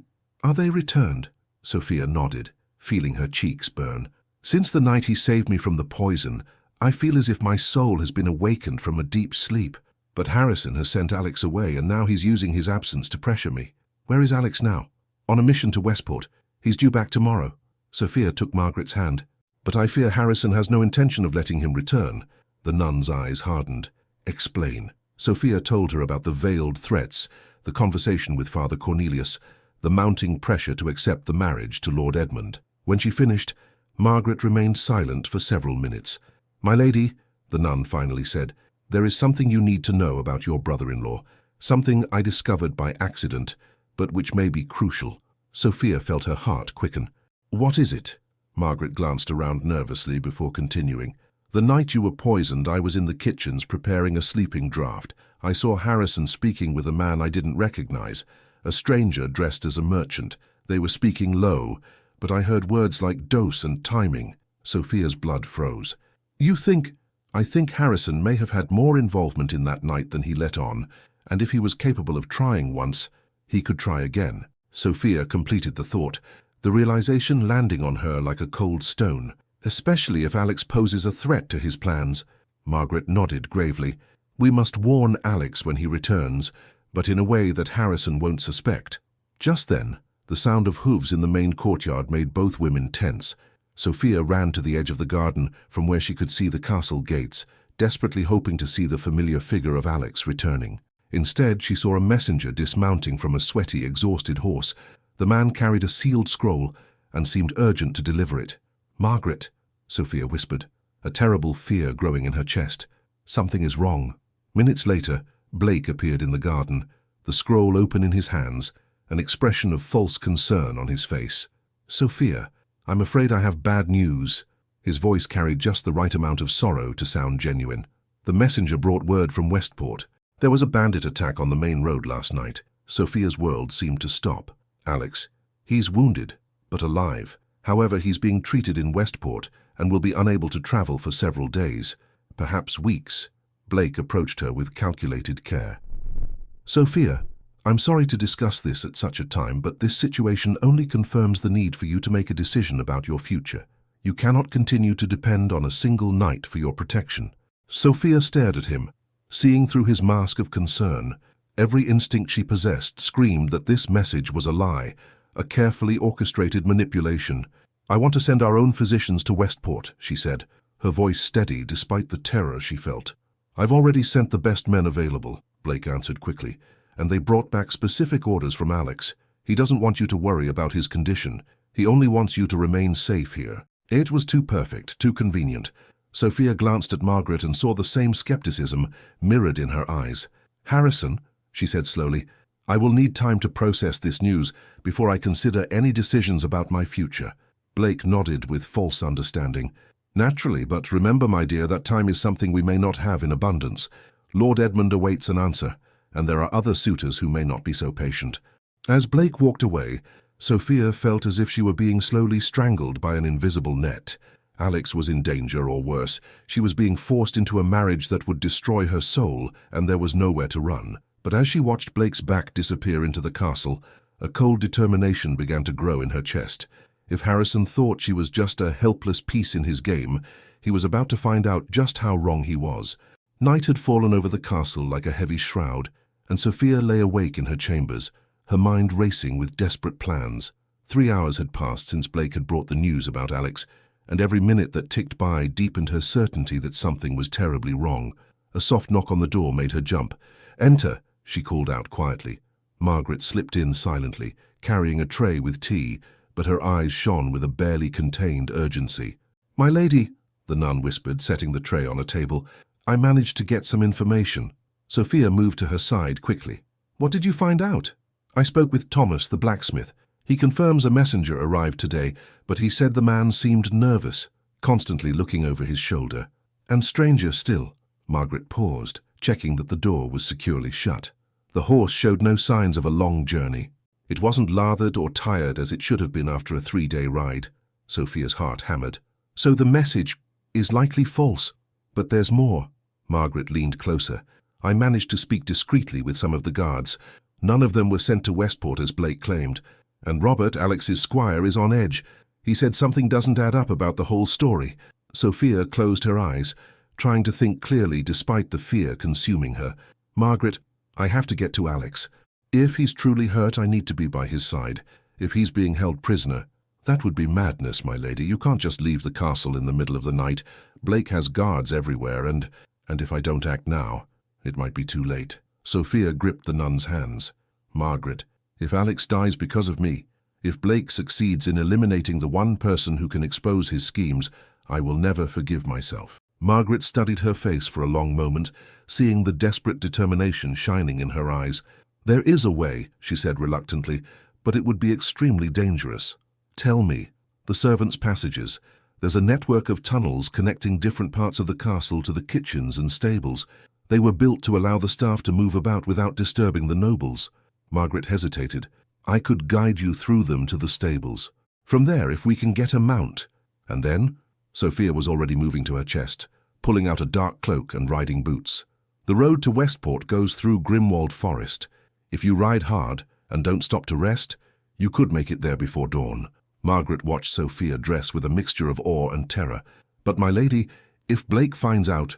are they returned?" Sophia nodded, feeling her cheeks burn. "Since the night he saved me from the poison, I feel as if my soul has been awakened from a deep sleep. But Harrison has sent Alex away, and now he's using his absence to pressure me." "Where is Alex now?" "On a mission to Westport. He's due back tomorrow." Sophia took Margaret's hand. "But I fear Harrison has no intention of letting him return." The nun's eyes hardened. "Explain." Sophia told her about the veiled threats, the conversation with Father Cornelius, the mounting pressure to accept the marriage to Lord Edmund. When she finished, Margaret remained silent for several minutes. "My lady," the nun finally said, "there is something you need to know about your brother-in-law, something I discovered by accident, but which may be crucial." Sophia felt her heart quicken. "What is it?" Margaret glanced around nervously before continuing. "The night you were poisoned, I was in the kitchens preparing a sleeping draught. I saw Harrison speaking with a man I didn't recognize, a stranger dressed as a merchant. They were speaking low, but I heard words like dose and timing." Sophia's blood froze. I think Harrison may have had more involvement in that night than he let on, and if he was capable of trying once, he could try again." Sophia completed the thought, the realization landing on her like a cold stone. "Especially if Alex poses a threat to his plans." Margaret nodded gravely. "We must warn Alex when he returns, but in a way that Harrison won't suspect." Just then, the sound of hooves in the main courtyard made both women tense. Sophia ran to the edge of the garden from where she could see the castle gates, desperately hoping to see the familiar figure of Alex returning. Instead, she saw a messenger dismounting from a sweaty, exhausted horse. The man carried a sealed scroll and seemed urgent to deliver it. "Margaret," Sophia whispered, a terrible fear growing in her chest. "Something is wrong." Minutes later, Blake appeared in the garden, the scroll open in his hands, an expression of false concern on his face. "Sophia, I'm afraid I have bad news." His voice carried just the right amount of sorrow to sound genuine. "The messenger brought word from Westport. There was a bandit attack on the main road last night." Sophia's world seemed to stop. "Alex, he's wounded, but alive. However, he's being treated in Westport and will be unable to travel for several days, perhaps weeks." Blake approached her with calculated care. "Sophia, I'm sorry to discuss this at such a time, but this situation only confirms the need for you to make a decision about your future. You cannot continue to depend on a single knight for your protection." Sophia stared at him, seeing through his mask of concern. Every instinct she possessed screamed that this message was a lie, a carefully orchestrated manipulation. "I want to send our own physicians to Westport," she said, her voice steady despite the terror she felt. "I've already sent the best men available," Blake answered quickly, and they brought back specific orders from Alex. He doesn't want you to worry about his condition. He only wants you to remain safe here. It was too perfect, too convenient. Sophia glanced at Margaret and saw the same skepticism mirrored in her eyes. "Harrison," she said slowly, "I will need time to process this news before I consider any decisions about my future." Blake nodded with false understanding. "Naturally, but remember, my dear, that time is something we may not have in abundance. Lord Edmund awaits an answer, and there are other suitors who may not be so patient." As Blake walked away, Sophia felt as if she were being slowly strangled by an invisible net. Alex was in danger, or worse, she was being forced into a marriage that would destroy her soul, and there was nowhere to run. But as she watched Blake's back disappear into the castle, a cold determination began to grow in her chest. If Harrison thought she was just a helpless piece in his game, he was about to find out just how wrong he was. Night had fallen over the castle like a heavy shroud, and Sophia lay awake in her chambers, her mind racing with desperate plans. 3 hours had passed since Blake had brought the news about Alex, and every minute that ticked by deepened her certainty that something was terribly wrong. A soft knock on the door made her jump. "Enter," she called out quietly. Margaret slipped in silently, carrying a tray with tea, but her eyes shone with a barely contained urgency. "My lady," the nun whispered, setting the tray on a table, "I managed to get some information." Sophia moved to her side quickly. "What did you find out?" "I spoke with Thomas, the blacksmith. He confirms a messenger arrived today, but he said the man seemed nervous, constantly looking over his shoulder. And stranger still." Margaret paused, checking that the door was securely shut. The horse showed no signs of a long journey. It wasn't lathered or tired as it should have been after a 3-day ride. Sophia's heart hammered. "So the message is likely false. But there's more." Margaret leaned closer. "I managed to speak discreetly with some of the guards. None of them were sent to Westport as Blake claimed. And Robert, Alex's squire, is on edge. He said something doesn't add up about the whole story." Sophia closed her eyes, trying to think clearly despite the fear consuming her. "Margaret, I have to get to Alex. If he's truly hurt, I need to be by his side. If he's being held prisoner, that would be madness, my lady. You can't just leave the castle in the middle of the night. Blake has guards everywhere, and if I don't act now, it might be too late." Sophia gripped the nun's hands. "Margaret, if Alex dies because of me, if Blake succeeds in eliminating the one person who can expose his schemes, I will never forgive myself." Margaret studied her face for a long moment, seeing the desperate determination shining in her eyes. "There is a way," she said reluctantly, "but it would be extremely dangerous." "Tell me." "The servants' passages. There's a network of tunnels connecting different parts of the castle to the kitchens and stables. They were built to allow the staff to move about without disturbing the nobles." Margaret hesitated. "I could guide you through them to the stables. From there, if we can get a mount." "And then?" Sophia was already moving to her chest, pulling out a dark cloak and riding boots. "The road to Westport goes through Grimwald Forest. If you ride hard and don't stop to rest, you could make it there before dawn." Margaret watched Sophia dress with a mixture of awe and terror. "But my lady, if Blake finds out,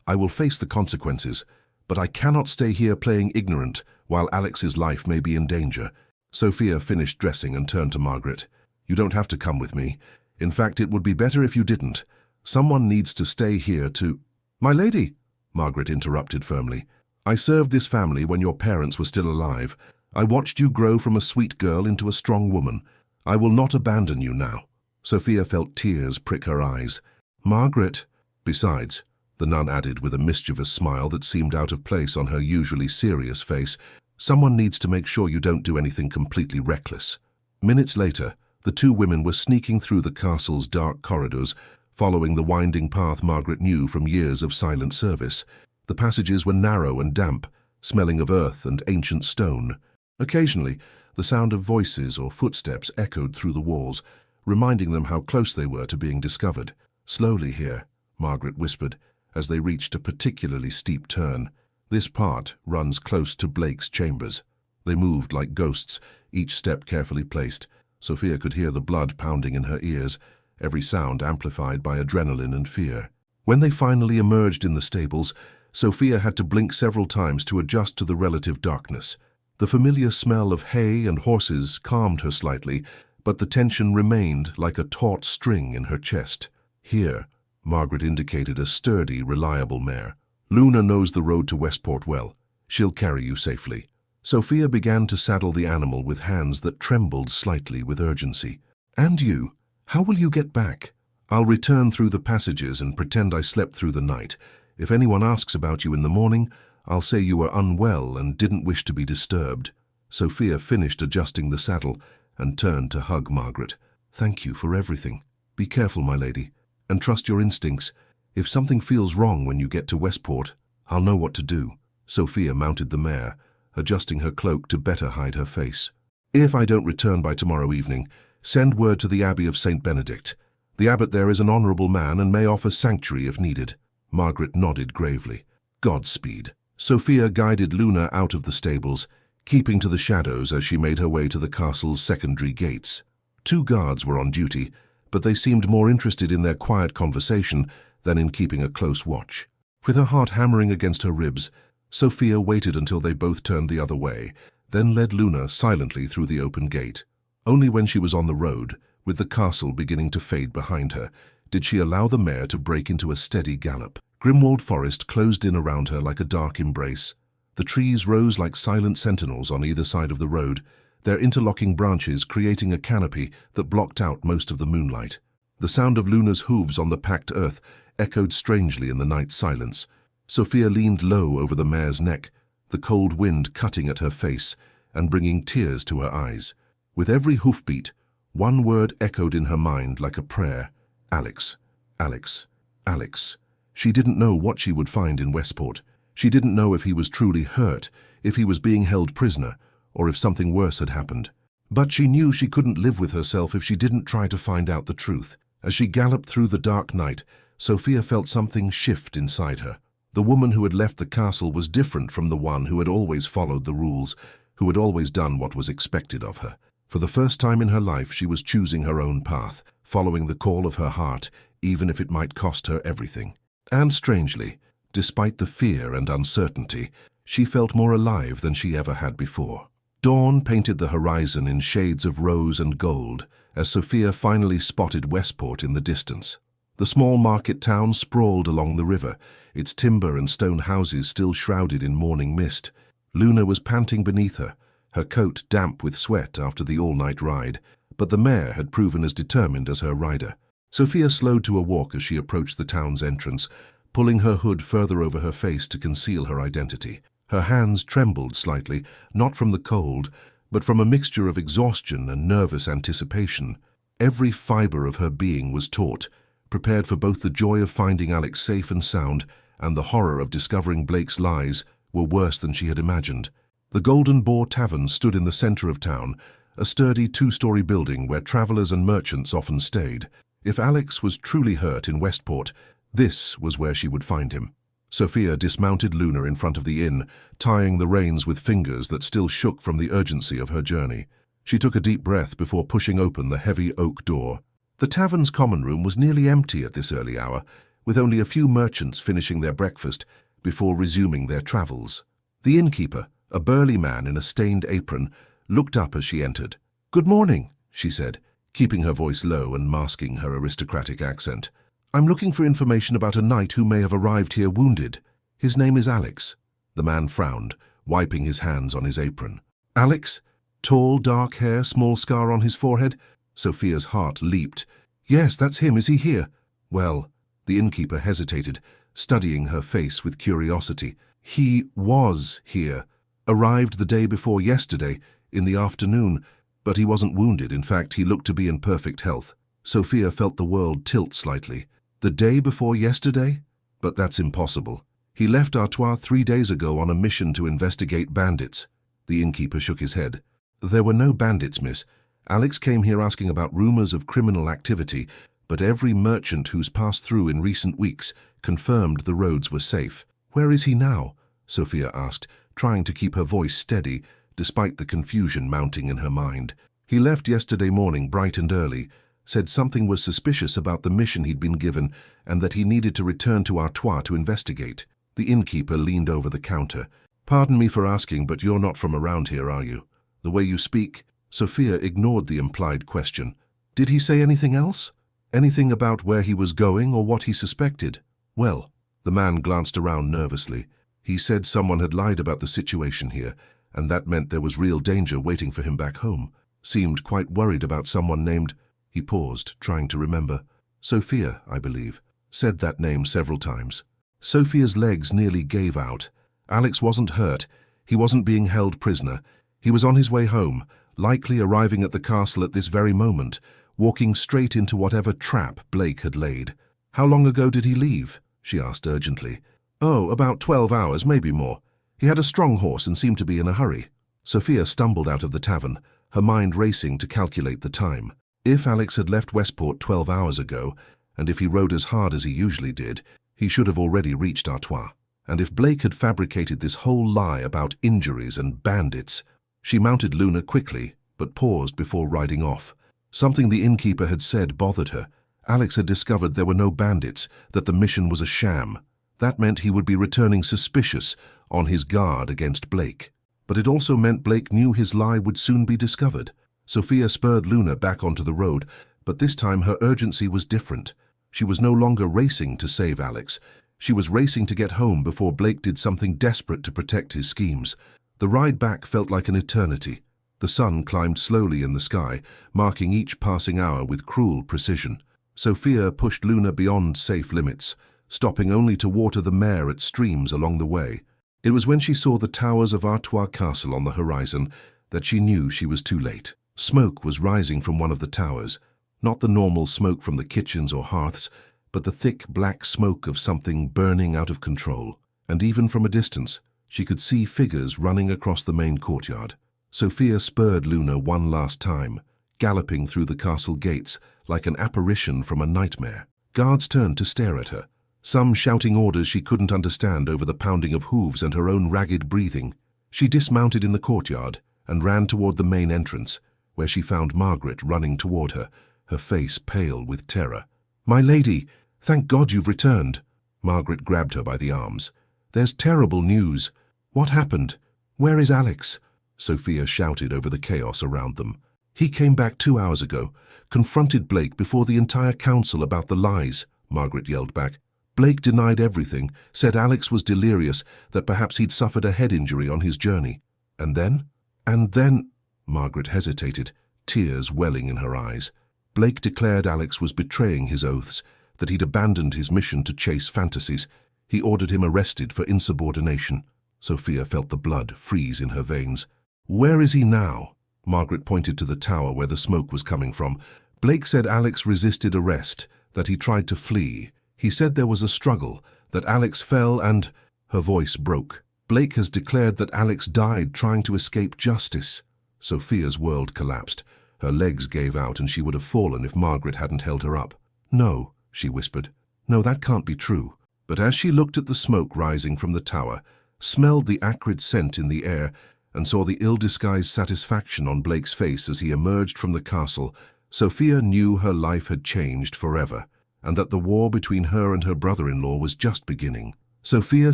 I will face the consequences. But I cannot stay here playing ignorant while Alex's life may be in danger." Sophia finished dressing and turned to Margaret. "You don't have to come with me. In fact, it would be better if you didn't. Someone needs to stay here to—" "My lady," Margaret interrupted firmly, "I served this family when your parents were still alive. I watched you grow from a sweet girl into a strong woman. I will not abandon you now." Sophia felt tears prick her eyes. "Margaret." "Besides," the nun added with a mischievous smile that seemed out of place on her usually serious face, "someone needs to make sure you don't do anything completely reckless." Minutes later, the two women were sneaking through the castle's dark corridors, following the winding path Margaret knew from years of silent service. The passages were narrow and damp, smelling of earth and ancient stone. Occasionally, the sound of voices or footsteps echoed through the walls, reminding them how close they were to being discovered. "Slowly here," Margaret whispered, as they reached a particularly steep turn. "This part runs close to Blake's chambers." They moved like ghosts, each step carefully placed. Sophia could hear the blood pounding in her ears, every sound amplified by adrenaline and fear. When they finally emerged in the stables, Sophia had to blink several times to adjust to the relative darkness. The familiar smell of hay and horses calmed her slightly, but the tension remained like a taut string in her chest. "Here," Margaret indicated a sturdy, reliable mare. "Luna knows the road to Westport well. She'll carry you safely." Sophia began to saddle the animal with hands that trembled slightly with urgency. "And you? How will you get back?" "I'll return through the passages and pretend I slept through the night. If anyone asks about you in the morning, I'll say you were unwell and didn't wish to be disturbed." Sophia finished adjusting the saddle and turned to hug Margaret. "Thank you for everything. Be careful, my lady, and trust your instincts. If something feels wrong when you get to Westport, I'll know what to do." Sophia mounted the mare, adjusting her cloak to better hide her face. "If I don't return by tomorrow evening, send word to the Abbey of St. Benedict. The abbot there is an honourable man and may offer sanctuary if needed." Margaret nodded gravely. "Godspeed." Sophia guided Luna out of the stables, keeping to the shadows as she made her way to the castle's secondary gates. 2 guards were on duty, but they seemed more interested in their quiet conversation than in keeping a close watch. With her heart hammering against her ribs, Sophia waited until they both turned the other way, then led Luna silently through the open gate. Only when she was on the road, with the castle beginning to fade behind her, did she allow the mare to break into a steady gallop. Grimwald Forest closed in around her like a dark embrace. The trees rose like silent sentinels on either side of the road, their interlocking branches creating a canopy that blocked out most of the moonlight. The sound of Luna's hooves on the packed earth echoed strangely in the night silence. Sophia leaned low over the mare's neck, the cold wind cutting at her face and bringing tears to her eyes. With every hoofbeat, one word echoed in her mind like a prayer: Alex, Alex, Alex. She didn't know what she would find in Westport. She didn't know if he was truly hurt, if he was being held prisoner, or if something worse had happened. But she knew she couldn't live with herself if she didn't try to find out the truth. As she galloped through the dark night, Sophia felt something shift inside her. The woman who had left the castle was different from the one who had always followed the rules, who had always done what was expected of her. For the first time in her life, she was choosing her own path, following the call of her heart, even if it might cost her everything. And strangely, despite the fear and uncertainty, she felt more alive than she ever had before. Dawn painted the horizon in shades of rose and gold as Sophia finally spotted Westport in the distance. The small market town sprawled along the river, its timber and stone houses still shrouded in morning mist. Luna was panting beneath her, her coat damp with sweat after the all-night ride, but the mare had proven as determined as her rider. Sophia slowed to a walk as she approached the town's entrance, pulling her hood further over her face to conceal her identity. Her hands trembled slightly, not from the cold, but from a mixture of exhaustion and nervous anticipation. Every fibre of her being was taut, prepared for both the joy of finding Alex safe and sound and the horror of discovering Blake's lies were worse than she had imagined. The Golden Boar Tavern stood in the centre of town, a sturdy 2-story building where travellers and merchants often stayed. If Alex was truly hurt in Westport, this was where she would find him. Sophia dismounted Luna in front of the inn, tying the reins with fingers that still shook from the urgency of her journey. She took a deep breath before pushing open the heavy oak door. The tavern's common room was nearly empty at this early hour, with only a few merchants finishing their breakfast before resuming their travels. The innkeeper, a burly man in a stained apron, looked up as she entered. "Good morning," she said, keeping her voice low and masking her aristocratic accent. "I'm looking for information about a knight who may have arrived here wounded. His name is Alex." The man frowned, wiping his hands on his apron. "Alex? Tall, dark hair, small scar on his forehead?" Sophia's heart leaped. "Yes, that's him. Is he here?" "Well," the innkeeper hesitated, studying her face with curiosity. "He was here. Arrived the day before yesterday, in the afternoon, but he wasn't wounded. In fact, he looked to be in perfect health." Sophia felt the world tilt slightly. "The day before yesterday? But that's impossible. He left Artois 3 days ago on a mission to investigate bandits." The innkeeper shook his head. "There were no bandits, miss. Alex came here asking about rumors of criminal activity, but every merchant who's passed through in recent weeks confirmed the roads were safe." "Where is he now?" Sophia asked, trying to keep her voice steady, despite the confusion mounting in her mind. "He left yesterday morning bright and early, said something was suspicious about the mission he'd been given and that he needed to return to Artois to investigate." The innkeeper leaned over the counter. "Pardon me for asking, but you're not from around here, are you? The way you speak..." Sophia ignored the implied question. "Did he say anything else? Anything about where he was going or what he suspected?" "Well," the man glanced around nervously. He said someone had lied about the situation here, and that meant there was real danger waiting for him back home. Seemed quite worried about someone named... He paused, trying to remember. Sophia, I believe. Said that name several times. Sophia's legs nearly gave out. Alex wasn't hurt. He wasn't being held prisoner. He was on his way home, likely arriving at the castle at this very moment, walking straight into whatever trap Blake had laid. How long ago did he leave? She asked urgently. Oh, about 12 hours, maybe more. He had a strong horse and seemed to be in a hurry. Sophia stumbled out of the tavern, her mind racing to calculate the time. If Alex had left Westport 12 hours ago, and if he rode as hard as he usually did, he should have already reached Artois. And if Blake had fabricated this whole lie about injuries and bandits... She mounted Luna quickly, but paused before riding off. Something the innkeeper had said bothered her. Alex had discovered there were no bandits, that the mission was a sham. That meant he would be returning suspicious, on his guard against Blake. But it also meant Blake knew his lie would soon be discovered. Sophia spurred Luna back onto the road, but this time her urgency was different. She was no longer racing to save Alex. She was racing to get home before Blake did something desperate to protect his schemes. The ride back felt like an eternity. The sun climbed slowly in the sky, marking each passing hour with cruel precision. Sophia pushed Luna beyond safe limits, stopping only to water the mare at streams along the way. It was when she saw the towers of Artois Castle on the horizon that she knew she was too late. Smoke was rising from one of the towers, not the normal smoke from the kitchens or hearths, but the thick black smoke of something burning out of control. And even from a distance, she could see figures running across the main courtyard. Sophia spurred Luna one last time, galloping through the castle gates like an apparition from a nightmare. Guards turned to stare at her, some shouting orders she couldn't understand over the pounding of hooves and her own ragged breathing. She dismounted in the courtyard and ran toward the main entrance, where she found Margaret running toward her, her face pale with terror. "My lady, thank God you've returned." Margaret grabbed her by the arms. "There's terrible news. What happened? Where is Alex?" Sophia shouted over the chaos around them. "He came back 2 hours ago, confronted Blake before the entire council about the lies," Margaret yelled back. "Blake denied everything, said Alex was delirious, that perhaps he'd suffered a head injury on his journey. And then?" "And then—" Margaret hesitated, tears welling in her eyes. "Blake declared Alex was betraying his oaths, that he'd abandoned his mission to chase fantasies. He ordered him arrested for insubordination." Sophia felt the blood freeze in her veins. "Where is he now?" Margaret pointed to the tower where the smoke was coming from. "Blake said Alex resisted arrest, that he tried to flee. He said there was a struggle, that Alex fell and—" Her voice broke. "Blake has declared that Alex died trying to escape justice." Sophia's world collapsed. Her legs gave out and she would have fallen if Margaret hadn't held her up. "No," she whispered. "No, that can't be true." But as she looked at the smoke rising from the tower, smelled the acrid scent in the air, and saw the ill-disguised satisfaction on Blake's face as he emerged from the castle, Sophia knew her life had changed forever, and that the war between her and her brother-in-law was just beginning. Sophia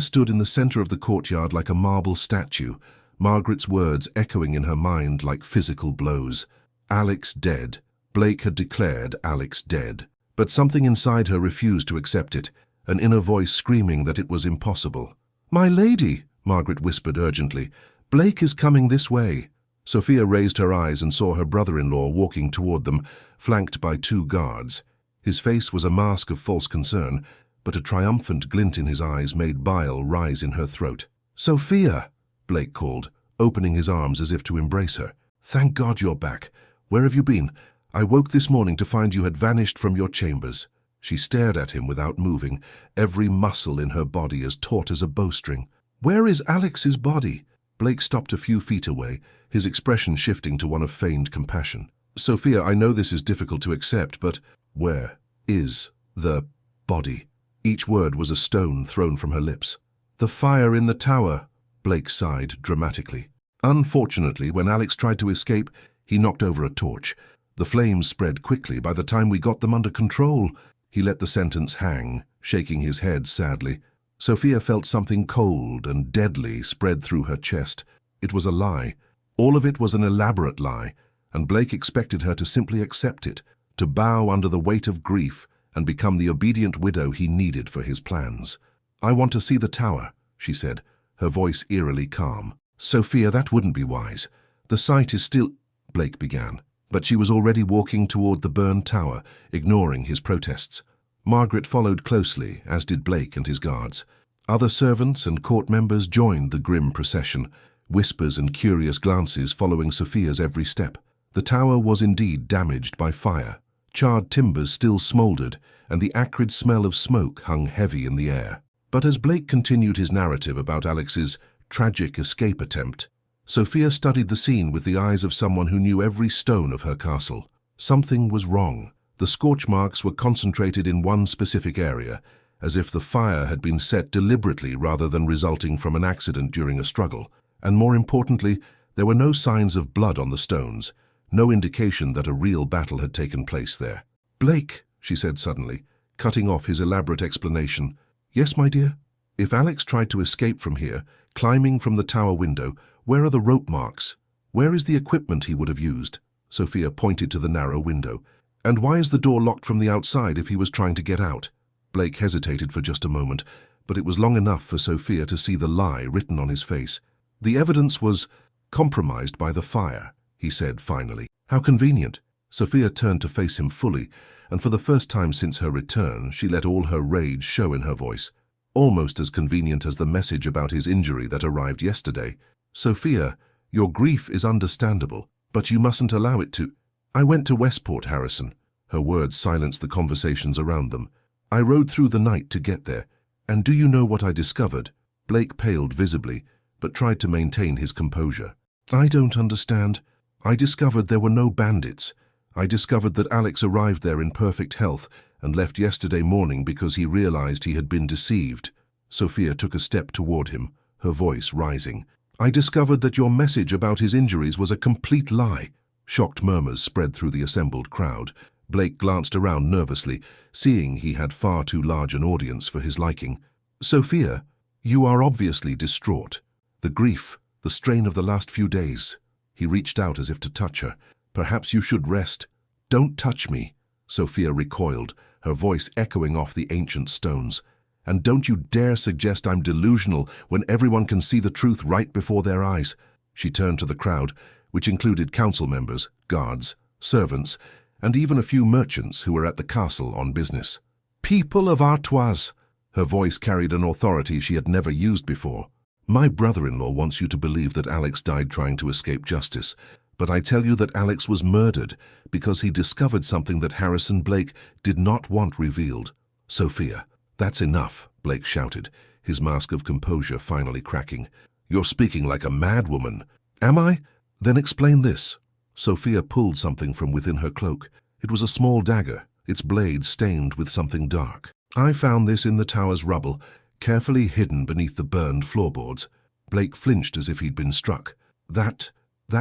stood in the center of the courtyard like a marble statue, Margaret's words echoing in her mind like physical blows. Alex dead. Blake had declared Alex dead. But something inside her refused to accept it, an inner voice screaming that it was impossible. "My lady," Margaret whispered urgently, "Blake is coming this way." Sophia raised her eyes and saw her brother-in-law walking toward them, flanked by 2 guards. His face was a mask of false concern, but a triumphant glint in his eyes made bile rise in her throat. "Sophia," Blake called, opening his arms as if to embrace her. "Thank God you're back. Where have you been? I woke this morning to find you had vanished from your chambers." She stared at him without moving, every muscle in her body as taut as a bowstring. "Where is Alex's body?" Blake stopped a few feet away, his expression shifting to one of feigned compassion. "Sophia, I know this is difficult to accept, but where is the body?" Each word was a stone thrown from her lips. "The fire in the tower," Blake sighed dramatically. "Unfortunately, when Alex tried to escape, he knocked over a torch. The flames spread quickly by the time we got them under control." He let the sentence hang, shaking his head sadly. Sophia felt something cold and deadly spread through her chest. It was a lie. All of it was an elaborate lie, and Blake expected her to simply accept it, to bow under the weight of grief and become the obedient widow he needed for his plans. "I want to see the tower," she said, her voice eerily calm. "Sophia, that wouldn't be wise. The site is still—" Blake began, but she was already walking toward the burned tower, ignoring his protests. Margaret followed closely, as did Blake and his guards. Other servants and court members joined the grim procession, whispers and curious glances following Sophia's every step. The tower was indeed damaged by fire. Charred timbers still smoldered, and the acrid smell of smoke hung heavy in the air. But as Blake continued his narrative about Alex's tragic escape attempt, Sophia studied the scene with the eyes of someone who knew every stone of her castle. Something was wrong. The scorch marks were concentrated in one specific area, as if the fire had been set deliberately rather than resulting from an accident during a struggle. And more importantly, there were no signs of blood on the stones, no indication that a real battle had taken place there. "Blake," she said suddenly, cutting off his elaborate explanation. "Yes, my dear? If Alex tried to escape from here, climbing from the tower window, where are the rope marks? Where is the equipment he would have used?" Sophia pointed to the narrow window. "And why is the door locked from the outside if he was trying to get out?" Blake hesitated for just a moment, but it was long enough for Sophia to see the lie written on his face. "The evidence was compromised by the fire," he said finally. "How convenient." Sophia turned to face him fully, and for the first time since her return, she let all her rage show in her voice. "Almost as convenient as the message about his injury that arrived yesterday. Sophia, your grief is understandable, but you mustn't allow it to—" "I went to Westport, Harrison." Her words silenced the conversations around them. "I rode through the night to get there. And do you know what I discovered?" Blake paled visibly, but tried to maintain his composure. "I don't understand. I discovered there were no bandits. I discovered that Alex arrived there in perfect health and left yesterday morning because he realized he had been deceived." Sophia took a step toward him, her voice rising. "I discovered that your message about his injuries was a complete lie." Shocked murmurs spread through the assembled crowd. Blake glanced around nervously, seeing he had far too large an audience for his liking. "Sophia, you are obviously distraught. The grief, the strain of the last few days." He reached out as if to touch her. "Perhaps you should rest." "Don't touch me." Sophia recoiled, her voice echoing off the ancient stones. "And don't you dare suggest I'm delusional when everyone can see the truth right before their eyes." She turned to the crowd, which included council members, guards, servants, and even a few merchants who were at the castle on business. "People of Artois," her voice carried an authority she had never used before. "My brother-in-law wants you to believe that Alex died trying to escape justice, but I tell you that Alex was murdered because he discovered something that Harrison Blake did not want revealed." "Sophia, that's enough," Blake shouted, his mask of composure finally cracking. "You're speaking like a madwoman." "Am I? Then explain this." Sophia pulled something from within her cloak. It was a small dagger, its blade stained with something dark. "I found this in the tower's rubble, carefully hidden beneath the burned floorboards." Blake flinched as if he'd been struck. That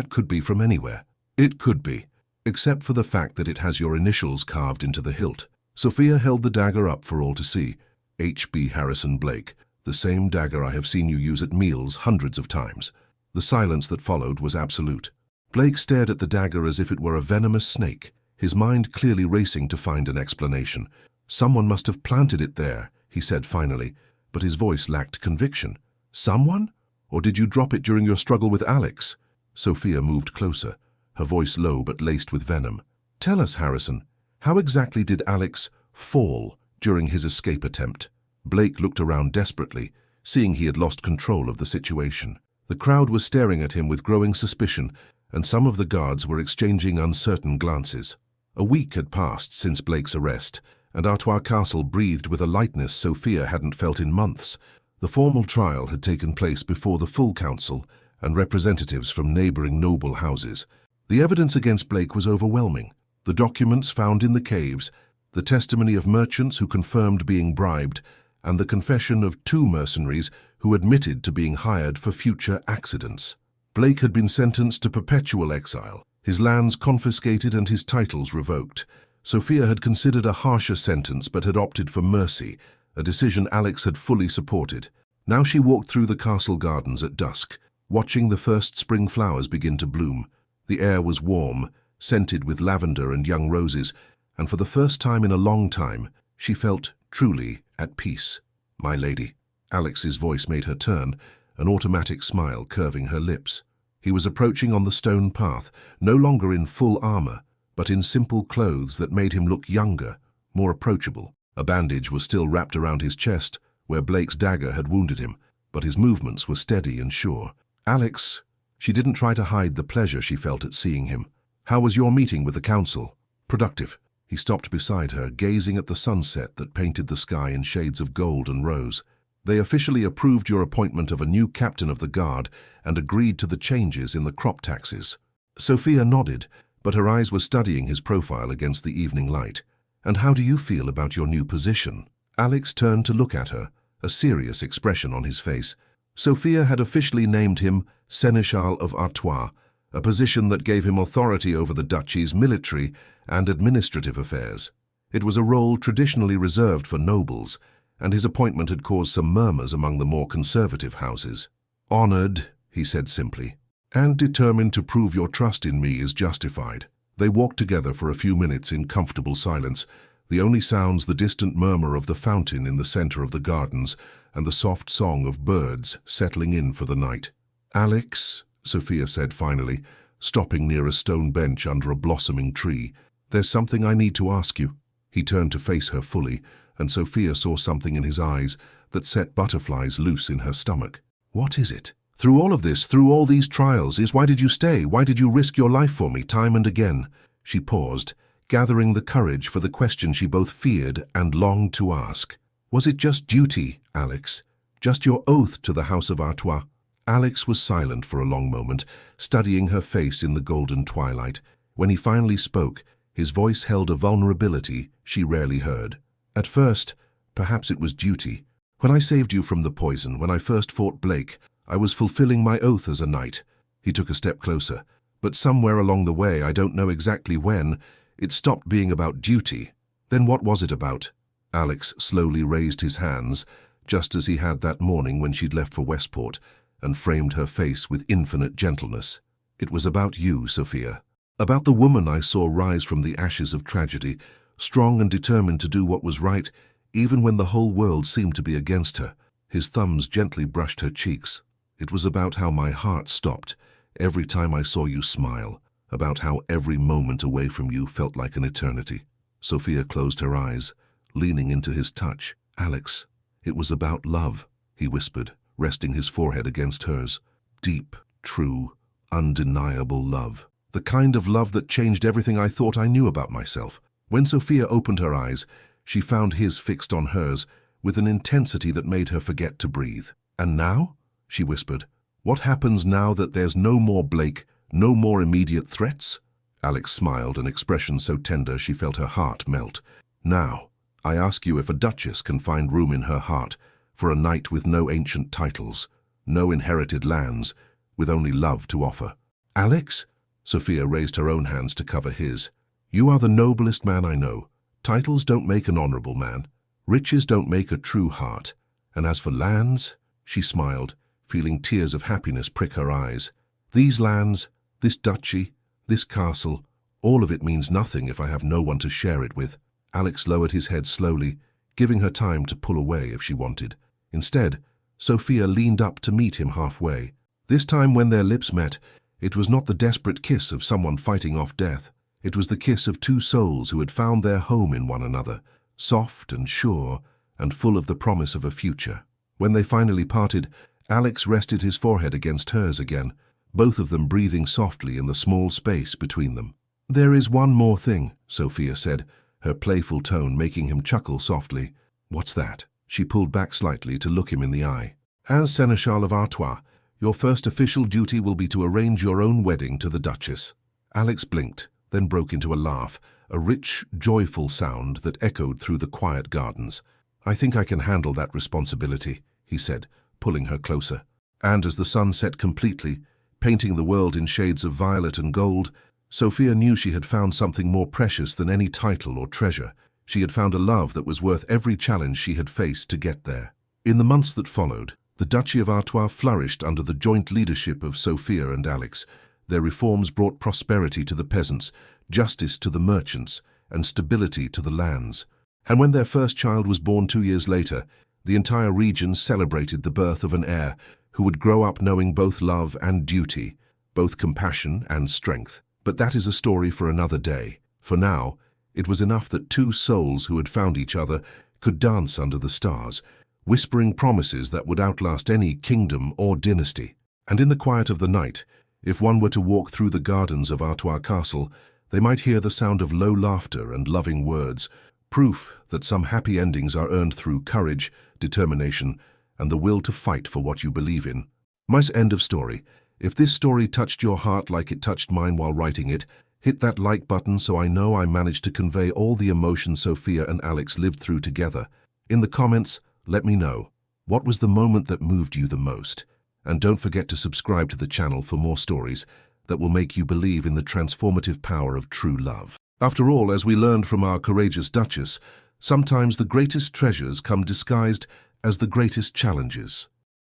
could be from anywhere." "It could be, except for the fact that it has your initials carved into the hilt." Sophia held the dagger up for all to see. "H.B. Harrison Blake, the same dagger I have seen you use at meals hundreds of times." The silence that followed was absolute. Blake stared at the dagger as if it were a venomous snake, his mind clearly racing to find an explanation. "Someone must have planted it there," he said finally, but his voice lacked conviction. "Someone? Or did you drop it during your struggle with Alex?" Sophia moved closer, her voice low but laced with venom. "Tell us, Harrison, how exactly did Alex fall during his escape attempt?" Blake looked around desperately, seeing he had lost control of the situation. The crowd was staring at him with growing suspicion, and some of the guards were exchanging uncertain glances. A week had passed since Blake's arrest, and Artois Castle breathed with a lightness Sophia hadn't felt in months. The formal trial had taken place before the full council and representatives from neighboring noble houses. The evidence against Blake was overwhelming. The documents found in the caves, the testimony of merchants who confirmed being bribed, and the confession of 2 mercenaries who admitted to being hired for future accidents. Blake had been sentenced to perpetual exile, his lands confiscated and his titles revoked. Sophia had considered a harsher sentence but had opted for mercy, a decision Alex had fully supported. Now she walked through the castle gardens at dusk, watching the first spring flowers begin to bloom. The air was warm, scented with lavender and young roses, and for the first time in a long time, she felt truly at peace. "My lady." Alex's voice made her turn, an automatic smile curving her lips. He was approaching on the stone path, no longer in full armor, but in simple clothes that made him look younger, more approachable. A bandage was still wrapped around his chest, where Blake's dagger had wounded him, but his movements were steady and sure. "Alex," she didn't try to hide the pleasure she felt at seeing him. "How was your meeting with the council?" "Productive." He stopped beside her, gazing at the sunset that painted the sky in shades of gold and rose. "They officially approved your appointment of a new captain of the guard and agreed to the changes in the crop taxes." Sophia nodded, but her eyes were studying his profile against the evening light. "And how do you feel about your new position?" Alex turned to look at her, a serious expression on his face. Sophia had officially named him Seneschal of Artois, a position that gave him authority over the duchy's military and administrative affairs. It was a role traditionally reserved for nobles, and his appointment had caused some murmurs among the more conservative houses. "Honored," he said simply, "and determined to prove your trust in me is justified." They walked together for a few minutes in comfortable silence, the only sounds the distant murmur of the fountain in the center of the gardens and the soft song of birds settling in for the night. "Alex," Sophia said finally, stopping near a stone bench under a blossoming tree, "there's something I need to ask you." He turned to face her fully, and Sophia saw something in his eyes that set butterflies loose in her stomach. "What is it? Through all of this, through all these trials, why did you stay? Why did you risk your life for me time and again?" She paused, gathering the courage for the question she both feared and longed to ask. "Was it just duty, Alex? Just your oath to the House of Artois?" Alex was silent for a long moment, studying her face in the golden twilight. When he finally spoke, his voice held a vulnerability she rarely heard. "At first, perhaps it was duty. When I saved you from the poison, when I first fought Blake, I was fulfilling my oath as a knight." He took a step closer. "But somewhere along the way, I don't know exactly when, it stopped being about duty. Then what was it about?" Alex slowly raised his hands, just as he had that morning when she'd left for Westport, and framed her face with infinite gentleness. "It was about you, Sophia. About the woman I saw rise from the ashes of tragedy, strong and determined to do what was right, even when the whole world seemed to be against her." His thumbs gently brushed her cheeks. "It was about how my heart stopped every time I saw you smile, about how every moment away from you felt like an eternity." Sophia closed her eyes, leaning into his touch. "Alex, it was about love," he whispered, resting his forehead against hers. "Deep, true, undeniable love. The kind of love that changed everything I thought I knew about myself." When Sophia opened her eyes, she found his fixed on hers with an intensity that made her forget to breathe. "And now?" she whispered. "What happens now that there's no more Blake, no more immediate threats?" Alex smiled, an expression so tender she felt her heart melt. "Now, I ask you if a duchess can find room in her heart for a knight with no ancient titles, no inherited lands, with only love to offer." "Alex?" Sophia raised her own hands to cover his. "You are the noblest man I know. Titles don't make an honorable man. Riches don't make a true heart. And as for lands," she smiled, feeling tears of happiness prick her eyes. "These lands, this duchy, this castle, all of it means nothing if I have no one to share it with." Alex lowered his head slowly, giving her time to pull away if she wanted. Instead, Sophia leaned up to meet him halfway. This time when their lips met, it was not the desperate kiss of someone fighting off death. It was the kiss of two souls who had found their home in one another, soft and sure, and full of the promise of a future. When they finally parted, Alex rested his forehead against hers again, both of them breathing softly in the small space between them. "There is one more thing," Sophia said, her playful tone making him chuckle softly. "What's that?" She pulled back slightly to look him in the eye. "As Seneschal of Artois, your first official duty will be to arrange your own wedding to the Duchess." Alex blinked, then broke into a laugh, a rich, joyful sound that echoed through the quiet gardens. "I think I can handle that responsibility," he said, pulling her closer. And as the sun set completely, painting the world in shades of violet and gold, Sophia knew she had found something more precious than any title or treasure. She had found a love that was worth every challenge she had faced to get there. In the months that followed, the Duchy of Artois flourished under the joint leadership of Sophia and Alex. Their reforms brought prosperity to the peasants, justice to the merchants, and stability to the lands. And when their first child was born 2 years later, the entire region celebrated the birth of an heir who would grow up knowing both love and duty, both compassion and strength. But that is a story for another day. For now, it was enough that two souls who had found each other could dance under the stars, whispering promises that would outlast any kingdom or dynasty. And in the quiet of the night, if one were to walk through the gardens of Artois Castle, they might hear the sound of low laughter and loving words, proof that some happy endings are earned through courage, determination, and the will to fight for what you believe in. Mice, end of story. If this story touched your heart like it touched mine while writing it, hit that like button so I know I managed to convey all the emotion Sophia and Alex lived through together. In the comments, let me know, what was the moment that moved you the most? And don't forget to subscribe to the channel for more stories that will make you believe in the transformative power of true love. After all, as we learned from our courageous Duchess, sometimes the greatest treasures come disguised as the greatest challenges.